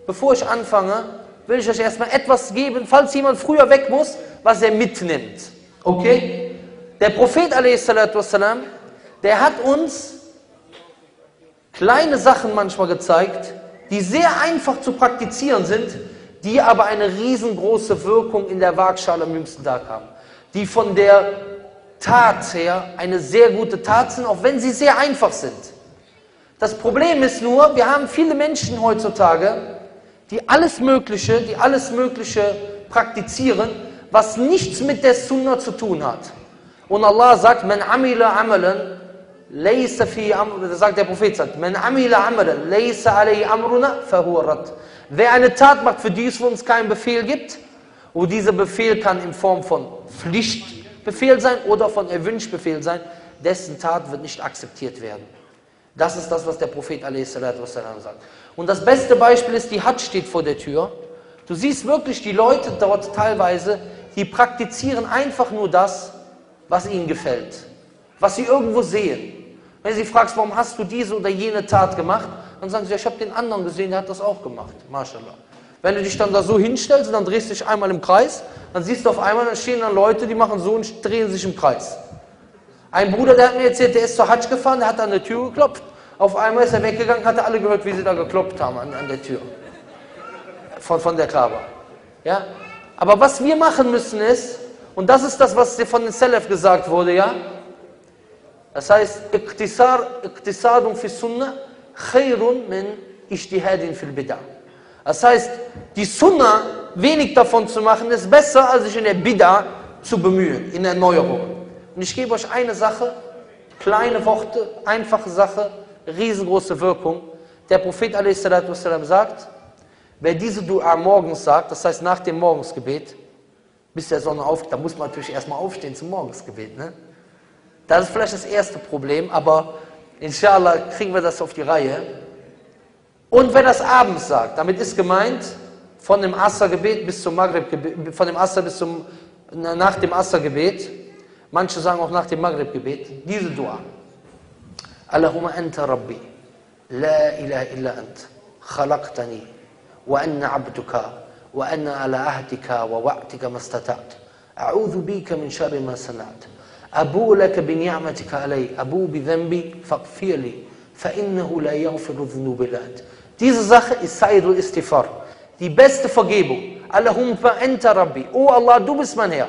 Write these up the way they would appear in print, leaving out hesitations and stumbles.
bevor ich anfange, will ich euch erstmal etwas geben, falls jemand früher weg muss, was er mitnimmt. Okay? Der Prophet a.s., der hat uns kleine Sachen manchmal gezeigt, die sehr einfach zu praktizieren sind, die aber eine riesengroße Wirkung in der Waagschale am jüngsten Tag haben. Die von der Tat her eine sehr gute Tat sind, auch wenn sie sehr einfach sind. Das Problem ist nur, wir haben viele Menschen heutzutage, die alles Mögliche praktizieren, was nichts mit der Sunna zu tun hat. Und Allah sagt, man amila amalan, laysa fi amr, sagt der Prophet, man amila amalan, laysa alayhi amruna, fahuwa rad. Wer eine Tat macht, für die es für uns keinen Befehl gibt, und dieser Befehl kann in Form von Pflichtbefehl sein oder von Erwünschbefehl sein, dessen Tat wird nicht akzeptiert werden. Das ist das, was der Prophet a.s. sagt. Und das beste Beispiel ist, die Hajj steht vor der Tür. Du siehst wirklich die Leute dort teilweise, die praktizieren einfach nur das, was ihnen gefällt, was sie irgendwo sehen. Wenn sie fragst, warum hast du diese oder jene Tat gemacht, dann sagen sie, ja, ich habe den anderen gesehen, der hat das auch gemacht. MashaAllah. Wenn du dich dann da so hinstellst und dann drehst du dich einmal im Kreis, dann siehst du auf einmal, da stehen dann Leute, die machen so und drehen sich im Kreis. Ein Bruder, der hat mir erzählt, der ist zur Hajj gefahren, der hat an der Tür geklopft. Auf einmal ist er weggegangen, hat er alle gehört, wie sie da geklopft haben an der Tür. Von der Kaaba. Ja? Aber was wir machen müssen ist, und das ist das, was von den Salaf gesagt wurde, ja? Das heißt, Iqtisadun fi Sunnah khairun min ijtihadin fil Bid'ah. Das heißt, die Sunnah, wenig davon zu machen, ist besser, als sich in der Bid'ah zu bemühen, in Erneuerung. Und ich gebe euch eine Sache, kleine Worte, einfache Sache, riesengroße Wirkung. Der Prophet a.s. sagt, wer diese Duaa morgens sagt, das heißt nach dem Morgensgebet, bis der Sonne aufgeht, da muss man natürlich erstmal aufstehen zum Morgensgebet. Ne? Das ist vielleicht das erste Problem, aber inshallah kriegen wir das auf die Reihe. Und wer das abends sagt, damit ist gemeint, von dem Asr-Gebet bis zum Maghrib-Gebet, von dem Asr bis zum, nach dem Asr-Gebet, manche sagen auch nach dem Maghrib-Gebet, diese Dua. Allahumma anta Rabbi, la ilaha illa ant, khalaqtani, wa anna abduka, wa anna ala ahdika, wa wa'tika mastata'at. A'udhu bika min sharri ma sana'at. Abu laka bi ni'matika alay, abu bi dhanbi, faghfir li, fa innahu la yaghfiru dhunuba illa ant. Diese Sache ist Sayyidul Istighfar, die beste Vergebung. Allahumma anta Rabbi, oh Allah, du bist mein Herr.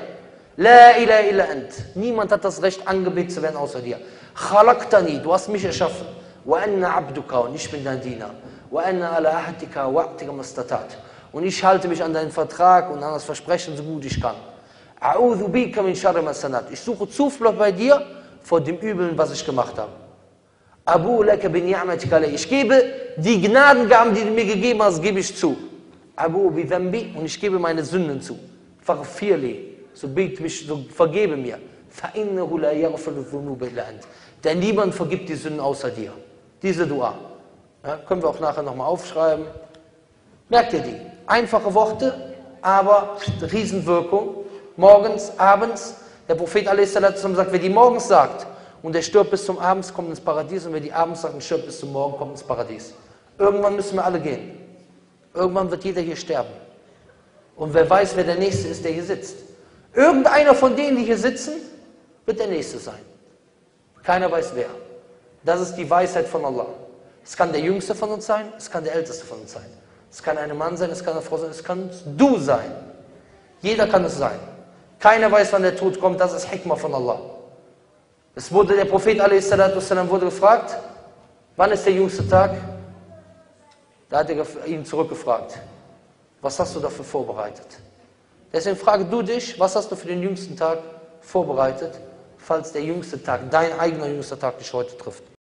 La ilaha illa ant. Niemand hat das Recht, angebetet zu werden außer dir. Khalaqtani, du hast mich erschaffen. Wa anna abduka, und ich bin dein Diener. Wa anna ala ahdika wa'tika mastata'at. Und ich halte mich an deinen Vertrag und an das Versprechen, so gut ich kann. A'udhu bika min sharri ma sanat. Ich suche Zuflucht bei dir vor dem Übeln, was ich gemacht habe. Abu laka bi ni'matika alayya. Ich gebe die Gnadengaben, die du mir gegeben hast, gebe ich zu. Abu bi dhanbi, und ich gebe meine Sünden zu. Faghfir li. So bitte mich, so vergebe mir. فَإِنَّهُ لَا يَغْفِرُ الذُّنُوبَ إِلَّا أَنْتَ. Denn niemand vergibt die Sünden außer dir. Diese Dua. Ja, können wir auch nachher nochmal aufschreiben. Merkt ihr die? Einfache Worte, aber Riesenwirkung. Morgens, abends. Der Prophet a.s. sagt, wer die morgens sagt und der stirbt bis zum Abend, kommt ins Paradies. Und wer die abends sagt und stirbt bis zum Morgen, kommt ins Paradies. Irgendwann müssen wir alle gehen. Irgendwann wird jeder hier sterben. Und wer weiß, wer der Nächste ist, der hier sitzt. Irgendeiner von denen, die hier sitzen, wird der Nächste sein. Keiner weiß wer. Das ist die Weisheit von Allah. Es kann der Jüngste von uns sein, es kann der Älteste von uns sein. Es kann ein Mann sein, es kann eine Frau sein, es kann du sein. Jeder kann es sein. Keiner weiß, wann der Tod kommt, das ist Hikmah von Allah. Es wurde der Prophet a.s. wurde gefragt, wann ist der jüngste Tag? Da hat er ihn zurückgefragt, was hast du dafür vorbereitet? Deswegen frage du dich, was hast du für den jüngsten Tag vorbereitet, falls der jüngste Tag, dein eigener jüngster Tag dich heute trifft.